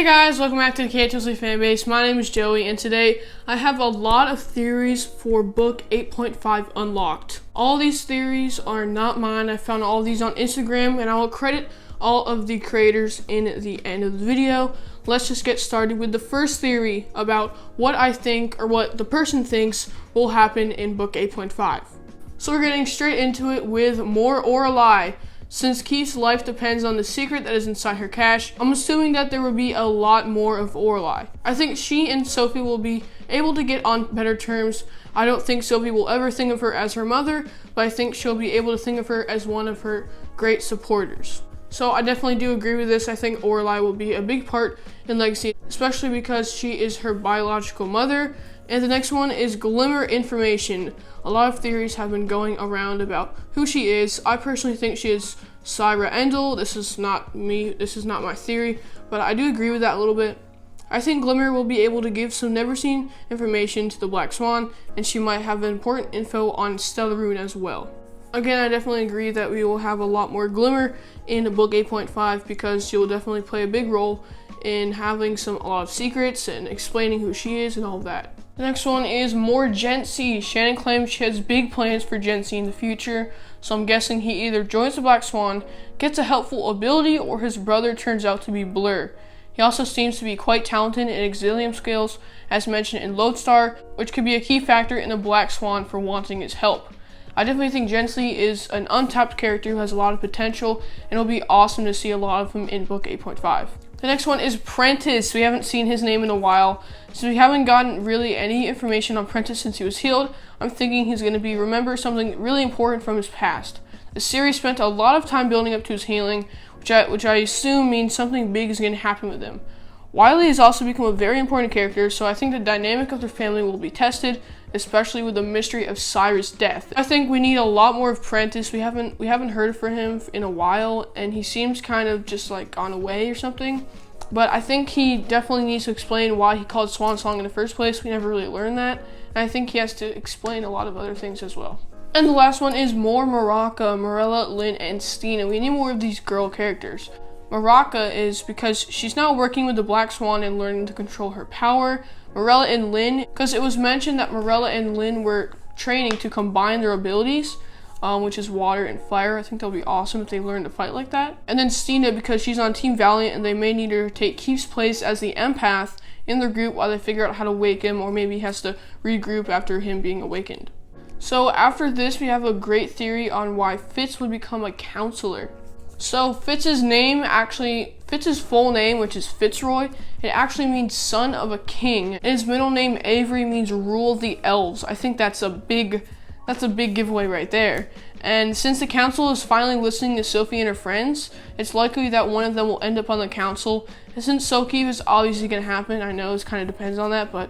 Hey guys, welcome back to the KotLC Fanbase. My name is Joey, and today I have a lot of theories for book 8.5 Unlocked. All these theories are not mine. I found all these on Instagram, and I will credit all of the creators in the end of the video. Let's just get started with the first theory about what I think, or what the person thinks, will happen in book 8.5. So we're getting straight into it with more Orla. Since Keith's life depends on the secret that is inside her cache, I'm assuming that there will be a lot more of Orla. I think she and Sophie will be able to get on better terms. I don't think Sophie will ever think of her as her mother, but I think she'll be able to think of her as one of her great supporters. So I definitely do agree with this. I think Orla will be a big part in Legacy, especially because she is her biological mother. And the next one is Glimmer information. A lot of theories have been going around about who she is. I personally think she is Syra Endel. This is not me, this is not my theory, but I do agree with that a little bit. I think Glimmer will be able to give some neverseen information to the Black Swan, and she might have important info on Stellar Rune as well. Again, I definitely agree that we will have a lot more Glimmer in book 8.5 because she will definitely play a big role in having a lot of secrets and explaining who she is and all of that. The next one is more Genc. Shannon claims she has big plans for Genc in the future, so I'm guessing he either joins the Black Swan, gets a helpful ability, or his brother turns out to be Blurr. He also seems to be quite talented in Exilium skills, as mentioned in Lodestar, which could be a key factor in the Black Swan for wanting his help. I definitely think Genc is an untapped character who has a lot of potential, and it'll be awesome to see a lot of him in book 8.5. The next one is Prentiss. We haven't seen his name in a while, so we haven't gotten really any information on Prentiss since he was healed. I'm thinking he's going to remember something really important from his past. The series spent a lot of time building up to his healing, which I assume means something big is going to happen with him. Wiley has also become a very important character, so I think the dynamic of their family will be tested, especially with the mystery of Syra's death. I think we need a lot more of Prentiss. We haven't heard from him in a while, and he seems kind of just like gone away or something. But I think he definitely needs to explain why he called Swan Song in the first place. We never really learned that. And I think he has to explain a lot of other things as well. And the last one is more Maraka, Morella, Lynn, and Stina. We need more of these girl characters. Maraka is because she's now working with the Black Swan and learning to control her power. Morella and Lynn, because it was mentioned that Morella and Lynn were training to combine their abilities, which is water and fire. I think that'll be awesome if they learn to fight like that. And then Stina, because she's on Team Valiant and they may need her to take Keith's place as the empath in their group while they figure out how to wake him, or maybe he has to regroup after him being awakened. So after this, we have a great theory on why Fitz would become a counselor. So Fitz's full name, which is Fitzroy, it actually means son of a king. And his middle name, Avery, means rule of the elves. I think that's a big giveaway right there. And since the council is finally listening to Sophie and her friends, it's likely that one of them will end up on the council. And since Sophie is obviously going to happen, I know it kind of depends on that, but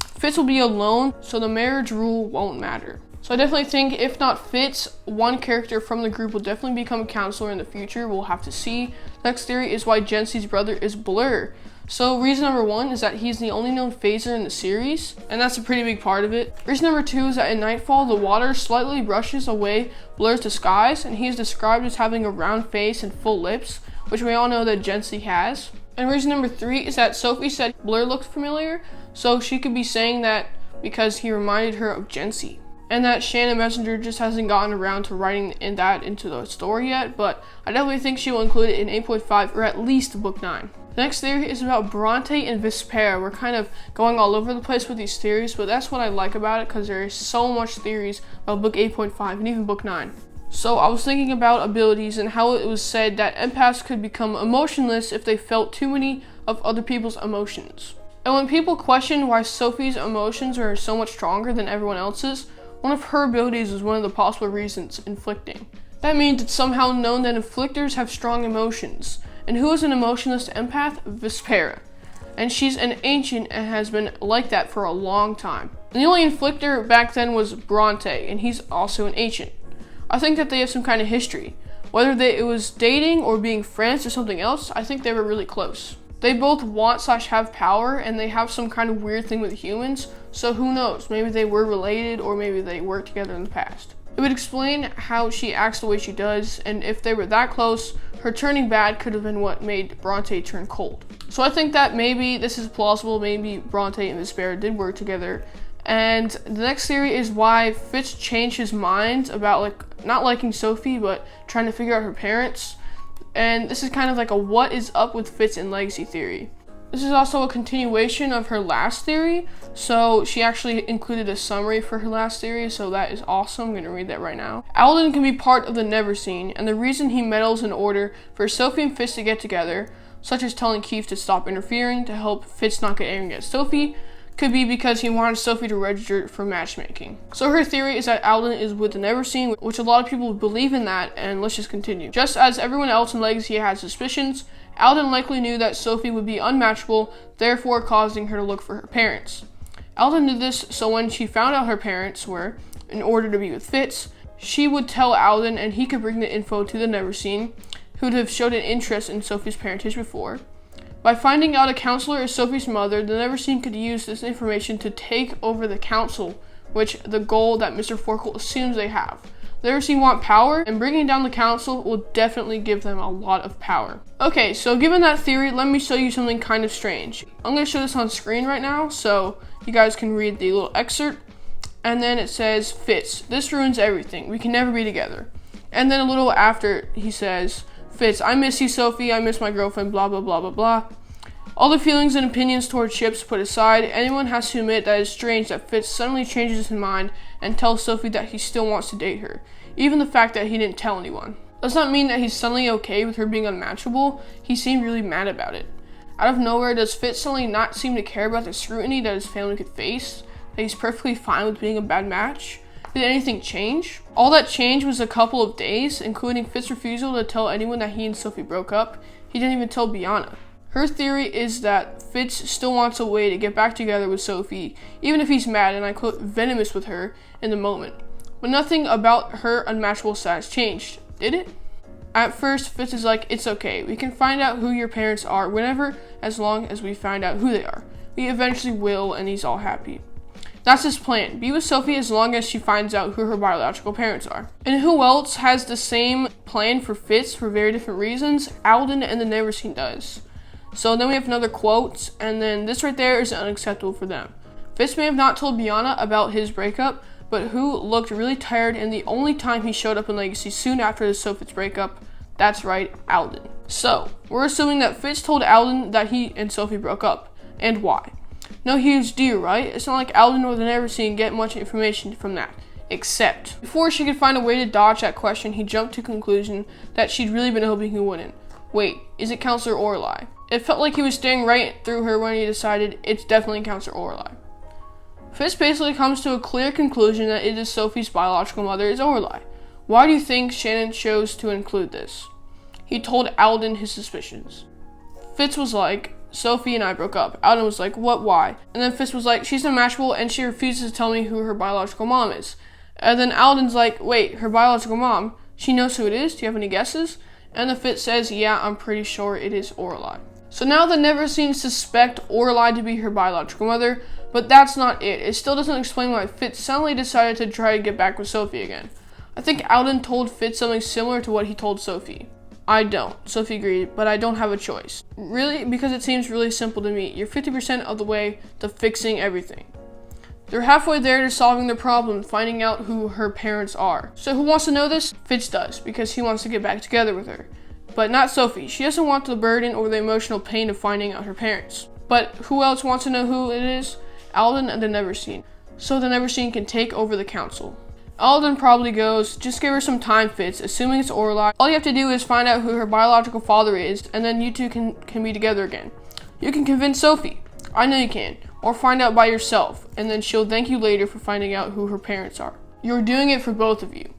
Fitz will be alone, so the marriage rule won't matter. So I definitely think, if not Fitz, one character from the group will definitely become a counselor in the future. We'll have to see. Next theory is why Genc's brother is Blurr. So reason number one is that he's the only known phaser in the series, and that's a pretty big part of it. Reason number two is that in Nightfall, the water slightly brushes away Blurr's disguise, and he is described as having a round face and full lips, which we all know that Genc has. And reason number three is that Sophie said Blurr looked familiar, so she could be saying that because he reminded her of Genc. And that Shannon Messenger just hasn't gotten around to writing that into the story yet, but I definitely think she will include it in 8.5 or at least book 9. The next theory is about Bronte and Vespera. We're kind of going all over the place with these theories, but that's what I like about it, because there is so much theories about book 8.5 and even book 9. So I was thinking about abilities and how it was said that empaths could become emotionless if they felt too many of other people's emotions. And when people question why Sophie's emotions are so much stronger than everyone else's, one of her abilities is one of the possible reasons, inflicting. That means it's somehow known that inflictors have strong emotions. And who is an emotionless empath? Vespera. And she's an ancient and has been like that for a long time. And the only inflictor back then was Bronte, and he's also an ancient. I think that they have some kind of history. Whether it was dating or being friends or something else, I think they were really close. They both want/have power, and they have some kind of weird thing with humans, so who knows, maybe they were related, or maybe they worked together in the past. It would explain how she acts the way she does, and if they were that close, her turning bad could have been what made Bronte turn cold. So I think that maybe this is plausible. Maybe Bronte and the Sparrow did work together. And the next theory is why Fitz changed his mind about not liking Sophie, but trying to figure out her parents. And this is kind of like a what is up with Fitz and legacy theory. This is also a continuation of her last theory. So she actually included a summary for her last theory, so that is awesome. I'm going to read that right now. Alden can be part of the neverseen, and the reason he meddles in order for Sophie and Fitz to get together, such as telling Keith to stop interfering to help Fitz not get angry at Sophie, could be because he wanted Sophie to register for matchmaking. So her theory is that Alden is with the neverseen, which a lot of people believe in that, and let's just continue. Just as everyone else in Legacy had suspicions, Alden likely knew that Sophie would be unmatchable, therefore causing her to look for her parents. Alden did this so when she found out her parents were, in order to be with Fitz, she would tell Alden and he could bring the info to the neverseen, who'd have showed an interest in Sophie's parentage before. By finding out a counselor is Sophie's mother, the neverseen could use this information to take over the council, which the goal that Mr. Forkle assumes they have. The neverseen want power, and bringing down the council will definitely give them a lot of power. Okay, so given that theory, let me show you something kind of strange. I'm going to show this on screen right now, so you guys can read the little excerpt. And then it says, Fitz, this ruins everything. We can never be together. And then a little after, he says, Fitz, I miss you, Sophie. I miss my girlfriend, blah, blah, blah, blah, blah. All the feelings and opinions towards ships put aside, anyone has to admit that it's strange that Fitz suddenly changes his mind and tells Sophie that he still wants to date her. Even the fact that he didn't tell anyone. Does not mean that he's suddenly okay with her being unmatchable. He seemed really mad about it. Out of nowhere, does Fitz suddenly not seem to care about the scrutiny that his family could face? That he's perfectly fine with being a bad match? Did anything change? All that changed was a couple of days, including Fitz's refusal to tell anyone that he and Sophie broke up. He didn't even tell Bianca. Her theory is that Fitz still wants a way to get back together with Sophie, even if he's mad and I quote, venomous with her in the moment. But nothing about her unmatchable status changed, did it? At first, Fitz is like, it's okay, we can find out who your parents are whenever, as long as we find out who they are. We eventually will, and he's all happy. That's his plan, be with Sophie as long as she finds out who her biological parents are. And who else has the same plan for Fitz for very different reasons? Alden and the neverseen does. So then we have another quote, and then this right there is unacceptable for them. Fitz may have not told Bianca about his breakup, but who looked really tired, and the only time he showed up in Legacy soon after the Sophie's breakup, that's right, Alden. So, we're assuming that Fitz told Alden that he and Sophie broke up, and why. No huge deal, right? It's not like Alden or the neverseen get much information from that. Except, before she could find a way to dodge that question, he jumped to the conclusion that she'd really been hoping he wouldn't. Wait, is it Counselor Orla? It felt like he was staring right through her when he decided it's definitely Counselor Orla. Fitz basically comes to a clear conclusion that it is Sophie's biological mother is Orla. Why do you think Shannon chose to include this? He told Alden his suspicions. Fitz was like, Sophie and I broke up. Alden was like, what, why? And then Fitz was like, she's unmatchable and she refuses to tell me who her biological mom is. And then Alden's like, wait, her biological mom? She knows who it is? Do you have any guesses? And the Fitz says, yeah, I'm pretty sure it is Orla. So now the neverseen suspect Orla to be her biological mother, but that's not it. It still doesn't explain why Fitz suddenly decided to try to get back with Sophie again. I think Alden told Fitz something similar to what he told Sophie. I don't, Sophie agreed, but I don't have a choice. Really? Because it seems really simple to me. You're 50% of the way to fixing everything. They're halfway there to solving the problem, finding out who her parents are. So who wants to know this? Fitz does, because he wants to get back together with her. But not Sophie. She doesn't want the burden or the emotional pain of finding out her parents. But who else wants to know who it is? Alden and the neverseen. So the neverseen can take over the council. Alden probably goes, just give her some time, Fitz, assuming it's Orla. All you have to do is find out who her biological father is, and then you two can be together again. You can convince Sophie. I know you can. Or find out by yourself, and then she'll thank you later for finding out who her parents are. You're doing it for both of you.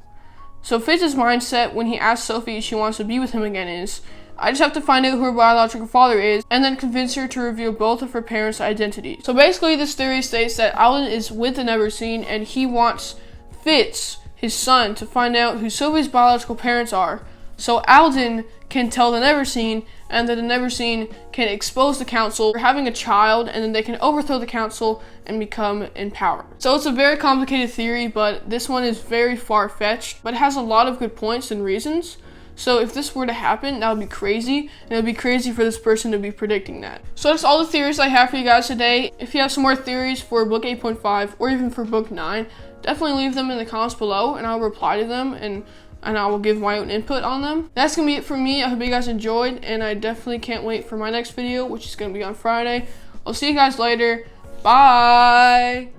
So Fitz's mindset when he asks Sophie if she wants to be with him again is, I just have to find out who her biological father is, and then convince her to reveal both of her parents' identities. So basically this theory states that Alden is with the neverseen, and he wants Fitz, his son, to find out who Sophie's biological parents are, so Alden can tell the neverseen, and then the neverseen can expose the council for having a child, and then they can overthrow the council and become in power. So it's a very complicated theory, but this one is very far-fetched, but it has a lot of good points and reasons. So if this were to happen, that would be crazy, and it would be crazy for this person to be predicting that. So that's all the theories I have for you guys today. If you have some more theories for book 8.5 or even for book 9, definitely leave them in the comments below, and I'll reply to them, and I will give my own input on them. That's gonna be it for me. I hope you guys enjoyed, and I definitely can't wait for my next video, which is gonna be on Friday. I'll see you guys later. Bye.